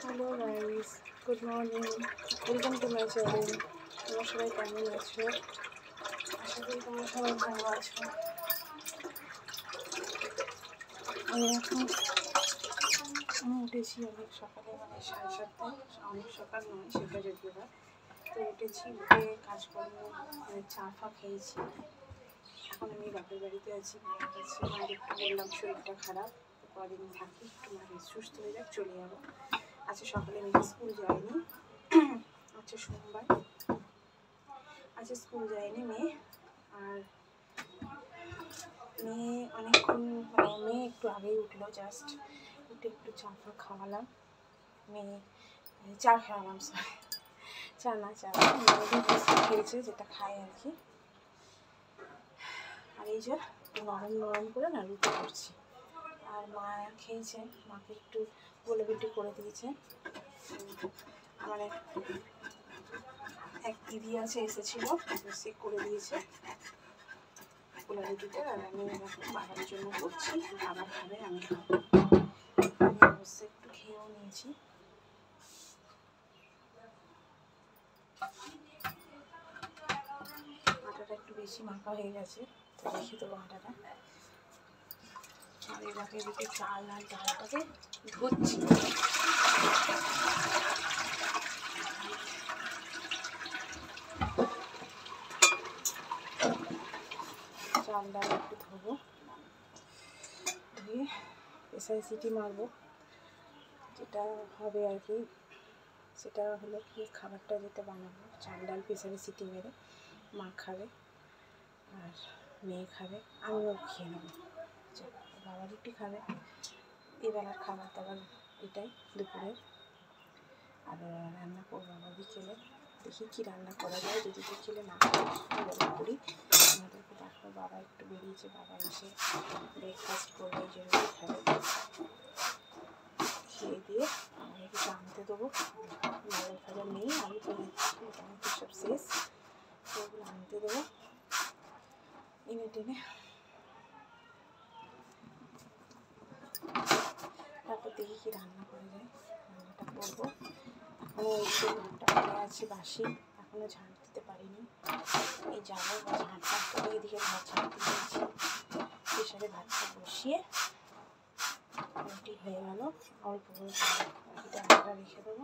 Hello guys, good morning, welcome to my channel. তোমরা সবাই কেমন আছো? আশা করি তোমরা সবাই ভালো আছো। আমি উঠেছি অনেক সকালে, মানে 7:30টায়। অনেক সকাল নয় সেটা যদিও বা, তো উঠেছি, উঠে কাজকর্ম চা ফা খেয়েছি। এখন আমি বাপের বাড়িতে আছি, মায়ের কাছে। মায়ের একটু বললাম শরীরটা খারাপ, তো কদিন থাকি, একটু মাকে সুস্থ হয়ে যাক, চলে যাবো। আজকে সকালে মেয়ে স্কুল যায়নি, আজকে সোমবার, আজকে স্কুল যায়নি মেয়ে। আর মেয়ে অনেকক্ষণ, মানে মেয়ে একটু আগেই উঠলো, জাস্ট উঠে একটু চা ফা খাওয়ালাম। মেয়ে চা খাওয়ালাম, সরি, চা না, চা খেয়েছে, যেটা খায় আর কি। আর এই যে নরম নরম করে না রুটি করছি। আর মা খেয়েছে, মাকে একটু গোলা রুটি করে দিয়েছে। আমার এক দিদি আছে, এসেছিলো, সে করে দিয়েছে গোলা রুটিটা। আর আমি এখন বাবার জন্য করছি, বাবা খাবে, আমি খাবো। আমি অবশ্যই একটু খেয়েও নিয়েছি। আটাটা একটু বেশি মাখা হয়ে গেছে, তো রেখে দেবো আটাটা। আর এবারে এদিকে চাল আর ডালটাকে ধুচ্ছি। চাল ডাল একটু ধোবো, ধুয়ে প্রেসারে সিটি মারবো। যেটা হবে আর কি, সেটা হলো কি, খাবারটা যেটা বানাবো, চাল ডাল প্রেসারে সিটি মেরে মা খাবে আর মেয়ে খাবে, আমিও খেয়ে নেবো। বাবা রুটি খাবে। এবেলার খাবার দাবার এটাই দুপুরে। আর রান্না করবো আবার বিকেলে, দেখি কী রান্না করা যায়। যদি বিকেলে না করি, আমাদেরকে ডাকবো। বাবা একটু বেরিয়েছে, বাবা এসে ব্রেকফাস্ট করবে, যে রুটি খাবে, খেয়ে দিয়ে আমাকে কিছু আনতে দেবো। বাজার ফাজার নেই, আমি তো মোটামুটি সব শেষ, তো ওগুলো আনতে দেবো এনে টেনে। তারপর দেখি কী রান্না করা যায়, রান্নাটা করবো। এখনও একটু ঘরটা পড়ে আছে বাসি, এখনও ঝাঁট দিতে পারিনি। এই যাবো, বা ঝাঁট ফাঁট করে এদিকে ভাত ঝাঁট দিয়েছি। প্রেসারে ভাতটা বসিয়ে রুটি হয়ে গেল, অল্প করে বাকিটা আটা রেখে দেবো।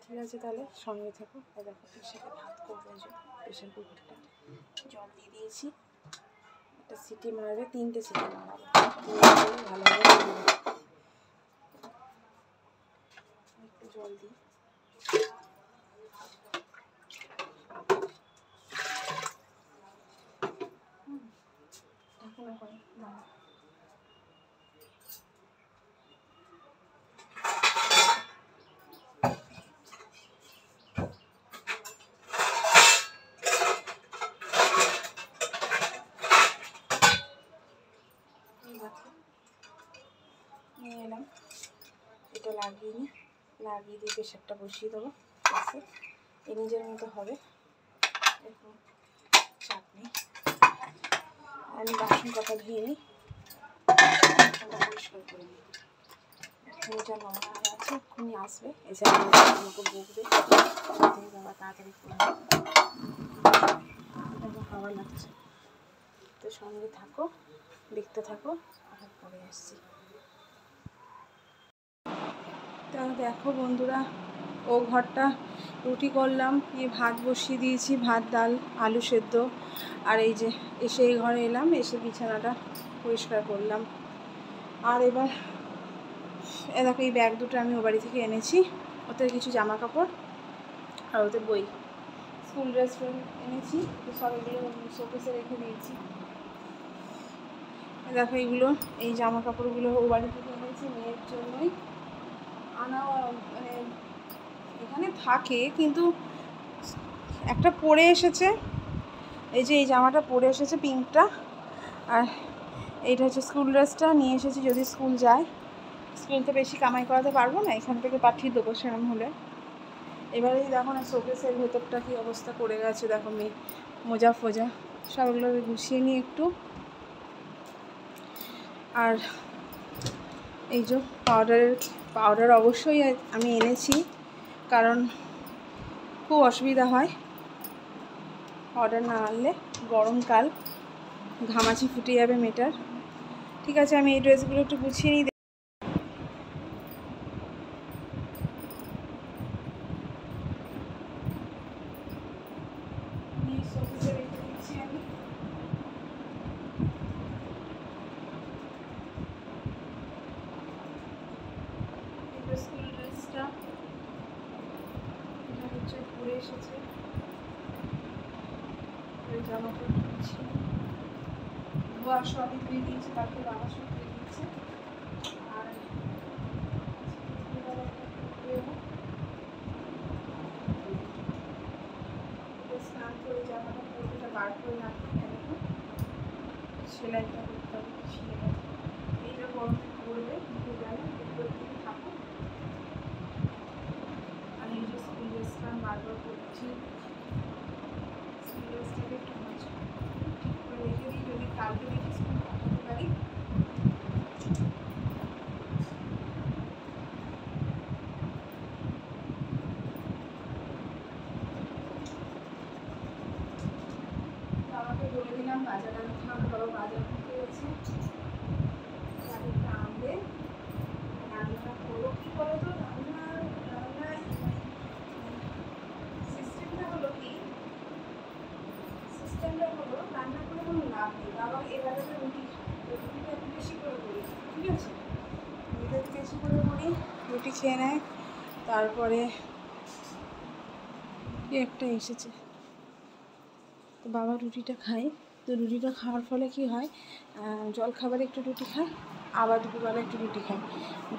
ঠিক আছে, তাহলে সঙ্গে থাকো। দেখো প্রেসারে ভাত করবো, যে প্রেসার কুকারটা জল দিয়ে দিয়েছি, একটা সিটি মারবে, 3টে সিটি মারাবো, ভালোভাবে একটু জল দিই। ঢাকুনা করে দাঁড়া। নিয়ে এলাম, এটা লাগিয়ে নিই, লাগিয়ে দিয়ে প্রেশারটা বসিয়ে দেবো। এই নিজের মতো হবে, এরকম চাপ নেই। আমি বাসন কটা ধুয়ে নিই, পরিষ্কার করে নিই। যা নোংরা হয়ে আছে, এক্ষুনি আসবে, এসে আমাকে বকবে, বাবা তাড়াতাড়ি করে হাওয়া লাগছে। তো সঙ্গে থাকো, দেখতে থাকো, আবার পরে আসছি। তাহলে দেখো বন্ধুরা, ও ঘরটা রুটি করলাম, ভাত বসিয়ে দিয়েছি, ভাত ডাল আলু সেদ্ধ। আর এই যে এসে এই ঘরে এলাম, এসে বিছানাটা পরিষ্কার করলাম। আর এবার দেখো এই ব্যাগ দুটো আমি ও বাড়ি থেকে এনেছি, ওতে কিছু জামা কাপড় আর ওতে বই, স্কুল ড্রেস এনেছি, তো সব এগুলো শোকেসে রেখে দিয়েছি। দেখো এইগুলো, এই জামা কাপড়গুলো ও বাড়ি থেকে এনেছি, মেয়ের জন্যই আনা। মানে এখানে থাকে, কিন্তু একটা পরে এসেছে, এই যে এই জামাটা পরে এসেছে পিঙ্কটা, আর এইটা হচ্ছে স্কুল ড্রেসটা নিয়ে এসেছি, যদি স্কুল যায়। স্কুল তো বেশি কামাই করাতে পারবো না, এখান থেকে পাঠিয়ে দেবো সেরকম হলে। এবারে দেখো না শোকেসের ভেতরটা কী অবস্থা করে গেছে, দেখো মেয়ে মোজা ফোজা সবগুলো গুছিয়ে নিই একটু। আর এই যে পাউডার অবশ্যই আমি এনেছি, কারণ খুব অসুবিধা হয় পাউডার না আনলে। গরমকাল, ঘামাচি ফুটে যাবে মেয়েটার। ঠিক আছে, আমি এই ড্রেসগুলো একটু গুছিয়ে নিই। স্কুল ড্রেসটা এটা হচ্ছে পরে এসেছে, ওই জামা কাপড় দিচ্ছি, ধোয়া সবই ধুয়ে দিয়েছে, তারপরে বাবা সব ধুয়ে দিয়েছে। আর স্নান করে জামাটা পরোটা বার করে রাখি, সেলাইটা করতে হবে, শিখে গেছে। এইটা গরমে পড়বে, দুপুরবেলা দুপুরের দিকে থাকুক। আর এই যে স্কুল ড্রেসটা বারবার করছি, স্কুল ড্রেসটাকে একটু ঠিক করে রেখে দিই, যদি কালকে দেখি স্কুল পাঠাতে পারি। বাবাকে বলে দিলাম বাজার আনতে হবে, বাবা বাজার করতে গেছে। বাজারটা আনলে রান্নাটা করবো। কি বলো তো, রান্নার সিস্টেমটা হলো কি, রান্না করে কোনো লাভ নেই। বাবা এবারে রুটি খায়, তো রুটিটা একটু বেশি করে করি, ঠিক আছে, রুটিটা একটু বেশি করে করি, রুটি খেয়ে নেয়। তারপরে একটা এসেছে, তো বাবা রুটিটা খায়। তো রুটিটা খাওয়ার ফলে কি হয়, জলখাবারে একটু রুটি খায়, আবার দুপুরবেলা একটু রুটি খায়,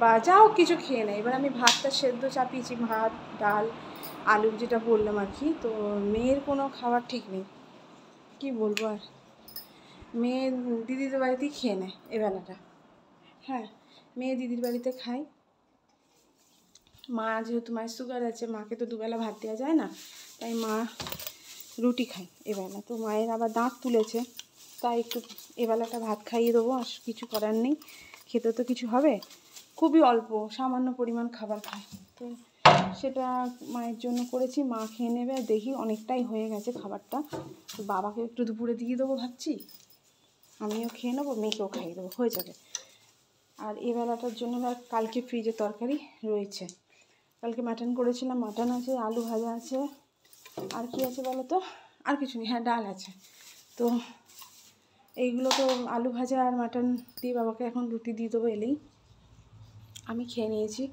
বা যাও কিছু খেয়ে নেয়। এবার আমি ভাতটা সেদ্ধ চাপিয়েছি, ভাত ডাল আলু যেটা বললাম আর কি। তো মেয়ের কোনো খাবার ঠিক নেই, কি বলবো আর। মেয়ে দিদিদের বাড়িতেই খেয়ে নেয় এবেলাটা। হ্যাঁ, মেয়ে দিদির বাড়িতে খায়। মা যেহেতু মায়ের সুগার আছে, মাকে তো দুবেলা ভাত দেওয়া যায় না, তাই মা রুটি খায় এবেলা। তো মায়ের আবার দাঁত তুলেছে, তাই একটু এবেলাটা ভাত খাইয়ে দেবো, আর কিছু করার নেই, খেতে তো কিছু হবে। খুবই অল্প সামান্য পরিমাণ খাবার খায়, তো সেটা মায়ের জন্য করেছি, মা খেয়ে নেবে। দেখি অনেকটাই হয়ে গেছে খাবারটা, তো বাবাকে একটু দুপুরে দিয়ে দেবো ভাবছি, আমিও খেয়ে নেবো, মেয়েকেও খাইয়ে দেবো, হয়ে যাবে। আর এবেলাটার জন্য কালকে ফ্রিজে তরকারি রয়েছে, কালকে মাটন করেছিলাম, মাটন আছে, আলু ভাজা আছে, আর কি আছে বলো তো, আর কিছু নেই, হ্যাঁ ডাল আছে। তো এইগুলো তো আলু ভাজা আর মাটন দিয়ে বাবাকে এখন রুটি দিয়ে দেবো এলেই। আমি খেয়ে নিয়েছি।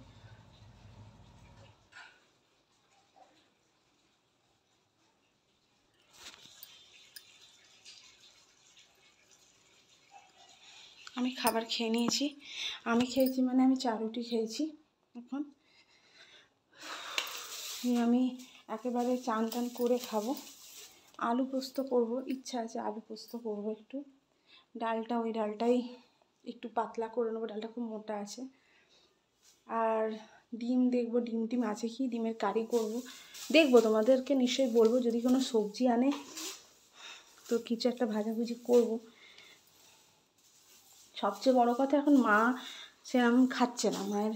আমি খাবার খেয়ে নিয়েছি। আমি খেয়েছি মানে আমি 4 রুটি খেয়েছি। এখন আমি একেবারে চান টান করে খাবো। আলু পোস্ত করব, ইচ্ছা আছে আলু পোস্ত করব একটু। ডালটা ওই ডালটাই একটু পাতলা করে নেবো, ডালটা খুব মোটা আছে। আর ডিম দেখবো, ডিম টিম আছে কি, ডিমের কারি করব দেখবো, তোমাদেরকে নিশ্চয়ই বলবো। যদি কোনো সবজি আনে তো কিছু একটা ভাজাভুজি করব। সবচেয়ে বড় কথা, এখন মা সেরকম খাচ্ছে না, মায়ের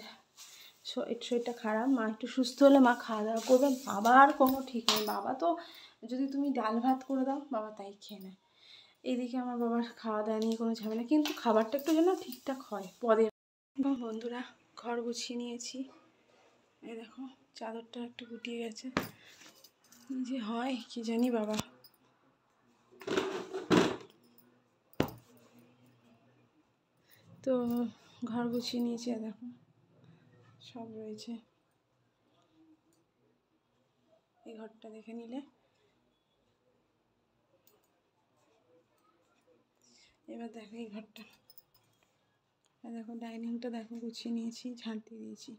শরীরটা খারাপ, মা একটু সুস্থ হলে মা খাওয়া দাওয়া করবে। বাবার কোনো ঠিক নেই, বাবা তো যদি তুমি ডাল ভাত করে দাও বাবা তাই খেয়ে নেয়। এইদিকে আমার বাবার খাওয়া দাওয়া নিয়ে কোনো ঝামেলা, কিন্তু খাবারটা একটু যেন ঠিকঠাক হয় পদে। বন্ধুরা, ঘর গুছিয়ে নিয়েছি, এই দেখো চাদরটা একটু গুটিয়ে গেছে, যে হয় কি জানি বাবা। তো ঘর গুছিয়ে নিয়েছি, দেখো সব রয়েছে। এই ঘরটা দেখে নিলে, এবার দেখো এই ঘরটা, দেখো ডাইনিংটা দেখো গুছিয়ে নিয়েছি, ঝাঁট দিয়ে দিয়েছি,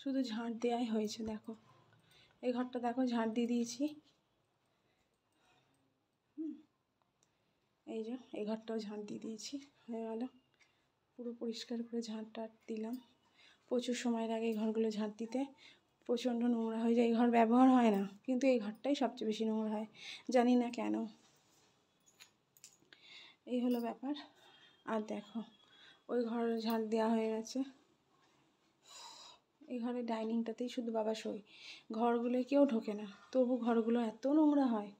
শুধু ঝাঁট দেওয়াই হয়েছে। দেখো এই ঘরটা দেখো ঝাঁট দিয়ে দিয়েছি, এই যে এই ঘরটাও ঝাঁট দিয়ে দিয়েছি, হয়ে গেল পুরো পরিষ্কার করে ঝাঁট টাট দিলাম। প্রচুর সময় লাগে এই ঘরগুলো ঝাঁট দিতে, প্রচণ্ড নোংরা হয়ে যায়, এই ঘর ব্যবহার হয় না, কিন্তু এই ঘরটাই সবচেয়ে বেশি নোংরা হয়, জানি না কেন। এই হলো ব্যাপার। আর দেখো ওই ঘর ঝাঁট দেওয়া হয়ে গেছে, এই ঘরে ডাইনিংটাতেই শুধু বাবা শোয়, ঘরগুলোয় কেউ ঢোকে না, তবু ঘরগুলো এত নোংরা হয়।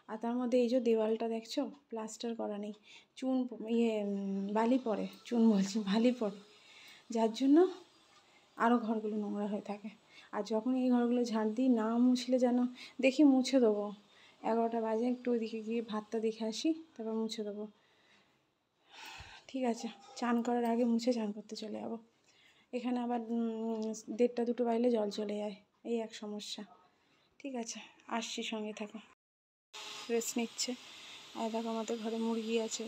আর তার মধ্যে এই যে দেওয়ালটা দেখছো প্লাস্টার করা নেই, চুন বালি পড়ে, চুন বলছি বালি পড়ে, যার জন্য আরও ঘরগুলো নোংরা হয়ে থাকে। আর যখন এই ঘরগুলো ঝাড় দিই না মুছলে যেন দেখি মুছে দেবো, 11টা বাজে, একটু ওইদিকে গিয়ে ভাতটা দেখে আসি, তারপর মুছে দেবো। ঠিক আছে, চান করার আগে মুছে চান করতে চলে যাবো। এখানে আবার 1:30 2 বাজলে জল চলে যায়, এই এক সমস্যা। ঠিক আছে, আসছি, সঙ্গে থাকো। রেস্ট নিচ্ছে। আর দেখো আমাদের ঘরে মুরগি আছে,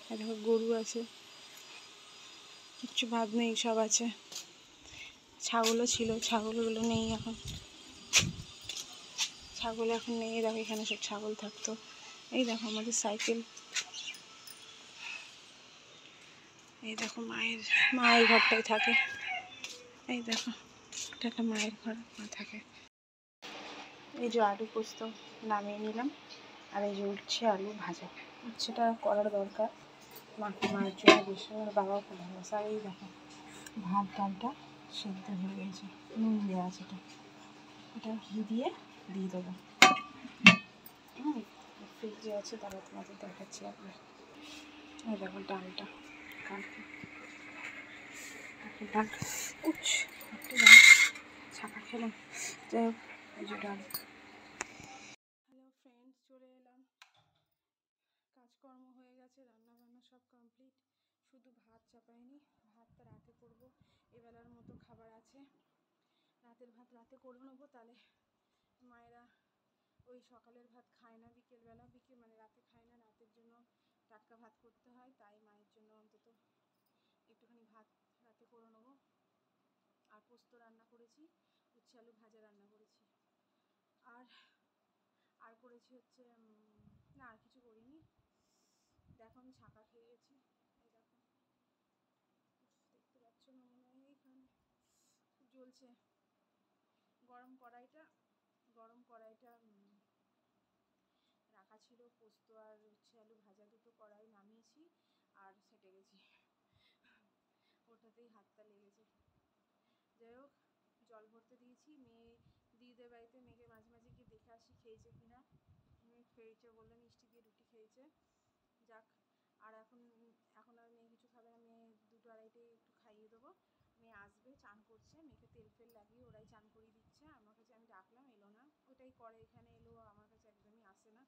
আর দেখো গরু আছে, কিচ্ছু ভাত নেই, সব আছে। ছাগলও ছিল, ছাগলগুলো নেই এখন, ছাগল এখন নেই। দেখো এখানে সব ছাগল থাকতো। এই দেখো আমাদের সাইকেল, এই দেখো মা এই ঘরটাই থাকে। এই দেখো এটা একটা মায়ের ঘর, মা থাকে। এই যে আলু পোস্ত নামিয়ে নিলাম, আর এই যে উচ্ছে আলু ভাজা, উচ্ছেটা করার দরকার, মায়ের জন্য বেশি, আর বাবাও খুব ভালোবাসে। আর এই দেখো ভাত ডালটা সেদ্ধ হয়ে গেছে, নুন দেওয়া আছে, এটা দিয়ে দেবো। ফ্রিজে আছে, তারা তোমাদের দেখাচ্ছি আপনার। এই দেখো ডালটা, ডাল একটু ছাকা খেলাম, যাই হোক এই যে ডাল। হ্যালো ফ্রেন্ডস, চলে এলাম, কাজকর্ম হয়ে গেছে, রান্নাবান্না সব কমপ্লিট, শুধু ভাত চাপাইনি, ভাতটা রাতে করবো, এবেলার মতো খাবার আছে, রাতের ভাত রাতে করে নেবো। তাহলে মায়েরা ওই সকালের ভাত খায় না, বিকেলবেলা মানে রাতে খায় না, রাতের জন্য টাটকা ভাত করতে হয়, তাই মায়ের জন্য অন্তত একটুখানি ভাত রাতে করে নেবো। আর পোস্ত রান্না করেছি, উচ্ছে আলু ভাজা রান্না করেছি, আর করেছি হচ্ছে না, আর কিছু করিনি। দেখো আমি ছাকা খেয়ে গেছি, এই দেখো দেখতে পাচ্ছ না মনে হয়, এইখানে খুব জ্বলছে। গরম কড়াইটা রাখা ছিল, পোস্ত আর উচ্ছে আলু ভাজা দুটো কড়াই নামিয়েছি, আর সেটে গেছি, ওটাতেই হাতটা লেগেছে। যাই হোক, জল ভরতে দিয়েছি, মেয়ে দিদিদের বাড়িতে, মেয়েকে মাঝে মাঝে গিয়ে দেখে আসি খেয়েছে কিনা। মেয়ে খেয়েছে বললে, মিষ্টি দিয়ে রুটি খেয়েছে, যাক। আর এখন আর মেয়ে কিছু খাবে না, মেয়ে 2 2:30 একটু খাইয়ে দেবো। মেয়ে আসবে, চান করছে, মেয়েকে তেল ফেল লাগিয়ে ওরাই চান করিয়ে দিচ্ছে, আমার কাছে আমি ডাকলাম, এলো না, ওটাই করে, এখানে এলো আমার কাছে একদমই আসে না,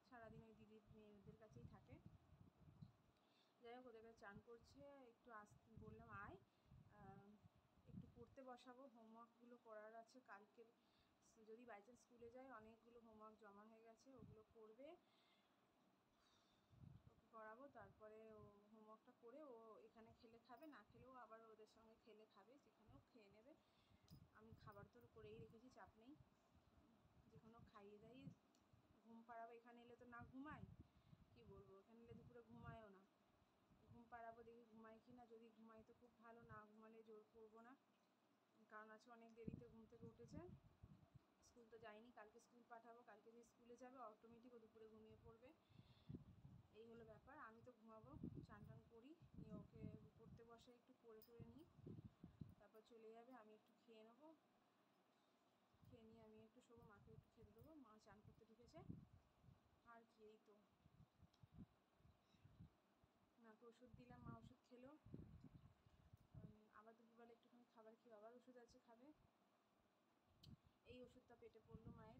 সারাদিন ওই দিদির মেয়েদের কাছেই থাকে। যাই হোক, ওদের কাছে চান করছে, একটু বললাম আয়, একটু পড়তে বসাবো, হোমওয়ার্কগুলো করার আছে কালকের, যদি বাই চান্স স্কুলে যায়, অনেকগুলো হোমওয়ার্ক জমা হয়ে গেছে, ওগুলো করবে, ওকে করাবো, তারপরে ও হোমওয়ার্কটা করে ও এখানে খেলে খাবে, না খেলেও আবার ওদের সঙ্গে খেলে খাবে, যেখানেও খেয়ে নেবে। আমি খাবার তো করেই রেখেছি, চাপ নেই, যেখানেও খাইয়ে দাইয়ে ঘুম পাড়াবো। এখানে এলে তো না ঘুমায়, কি বলবো, এখানে এলে দুপুরে ঘুমায়ও না, ঘুম পাড়াবো, দেখি ঘুমায় কি না, যদি ঘুমাই তো খুব ভালো, না ঘুমালে জোর করবো না, কারণ আজকে অনেক দেরিতে ঘুম থেকে উঠেছে, স্কুল তো যায়নি, কালকে স্কুল পাঠাবো, কালকে যে স্কুলে যাবে অটোমেটিক ও দুপুরে ঘুমিয়ে পড়বে, এই হলো ব্যাপার। আমি তো ঘুমাবো, চান টান করি, নিয়ে ওকে পড়তে বসে, একটু পড়ে টড়ে নিই, তারপর চলে যাবে, আমি একটু খেয়ে নেবো, খেয়ে নিয়ে আমি একটু শোবো, মাকে একটু খেতে দেবো, মা চান করতে ঢুকেছে, আর কি, এই তো মাকে ওষুধ দিলাম, মা ওষুধ খেলো, আবার দুপুরবেলা একটুখানি খাবার খেয়ে আবার ওষুধ আছে খাবে, এই ওষুধটা পেটে পড়লো মায়ের,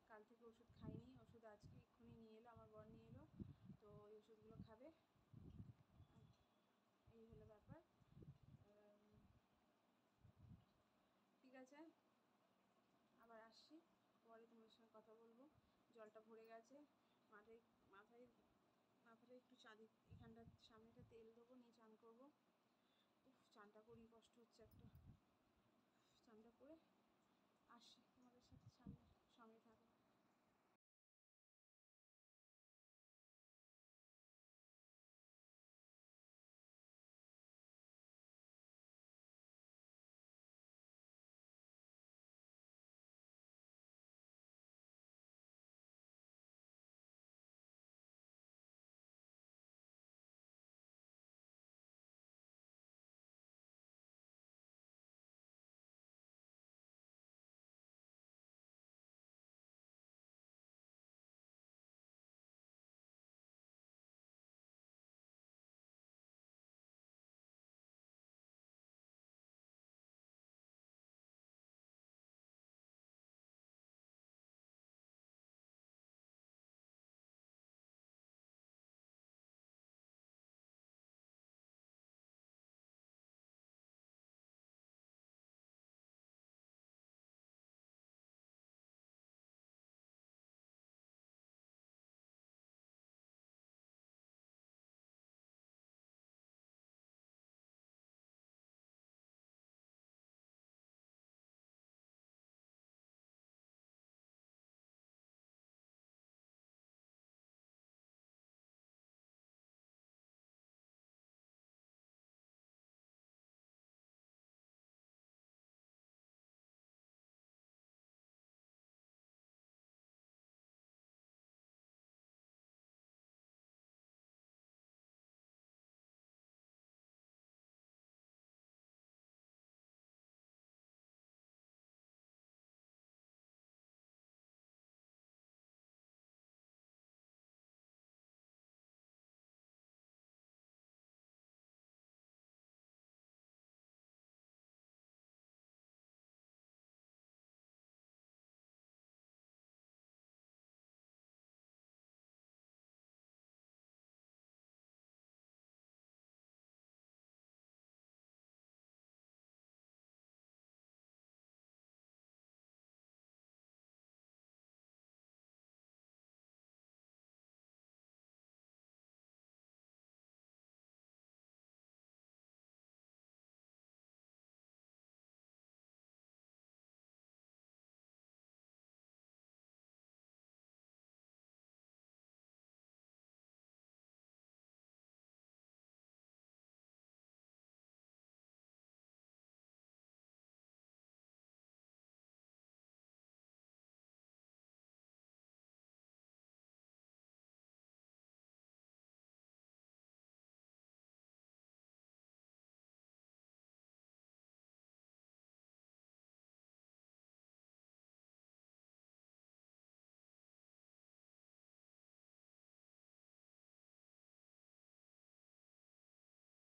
কাল থেকে ওষুধ খাইনি, ওষুধ আজকে এক্ষুনি নিয়ে এলো, আমার বর নিয়ে এলো, তো ওই ওষুধগুলো খাবে, এই হলো ব্যাপার। ঠিক আছে, আবার আসছি, পরে তোমাদের সঙ্গে কথা বলবো। জলটা ভরে গেছে, মাথায় একটু এখানটা সামনেটা তেল দেবো, নিয়ে চান করবো। চানটা করি, কষ্ট হচ্ছে একটা, চানটা করে আসি, তোমাদের সাথে সঙ্গে থাকো।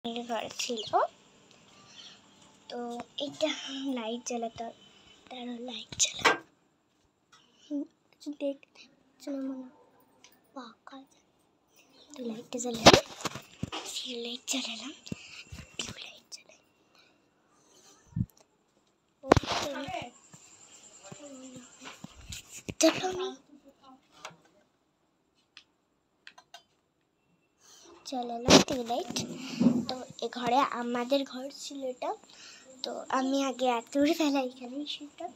ঘর ছিল। তো এটা লাইট জ্বালাতে হবে, তারও লাইট জ্বালা দেখতে মনে পাকা। তো লাইটটা জ্বালালাম, সিল লাইট জ্বালালাম, টিউব লাইট জ্বালাই। জ্বালালাম টিউব লাইট। তো এ ঘরে আমাদের ঘর ছিল এটা। তো আমি আগে এত বেলা এখানেই শুনতাম।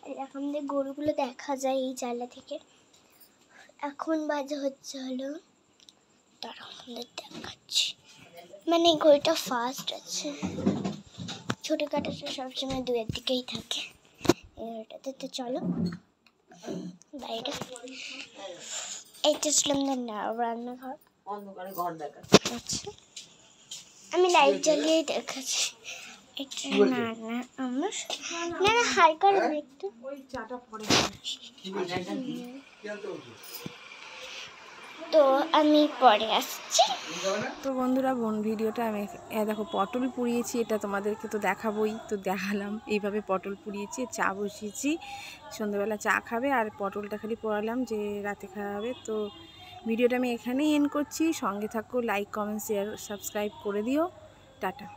আর এখন গরুগুলো দেখা যায় এই জানলা থেকে। এখন বাজে হচ্ছে হলো, তারা আমাদের দেখাচ্ছি, মানে ঘড়িটা ফাস্ট আছে, ছোটোখাটো সবসময় দুয়ের দিকেই থাকে এটাতে। তো চলো বাইরে। এইটা ছিল আমাদের রান্নাঘর। আচ্ছা, আমি লাইট জ্বালিয়েই দেখাচ্ছি। এটা না আমার না হাই করে একটু। তো আমি পরে আসছি। তো বন্ধুরা, ভিডিওটা আমি দেখো পটল পুড়িয়েছি, এটা তোমাদেরকে তো দেখাবোই, তো দেখালাম। এইভাবে পটল পুড়িয়েছি, চা বসিয়েছি, সন্ধ্যাবেলা চা খাবে, আর পটলটা খালি পোড়ালাম যে রাতে খাওয়া হবে। তো ভিডিওটা আমি এখানেই এন্ড করছি। সঙ্গে থাকো, লাইক, কমেন্ট, শেয়ার, সাবস্ক্রাইব করে দিও। টাটা।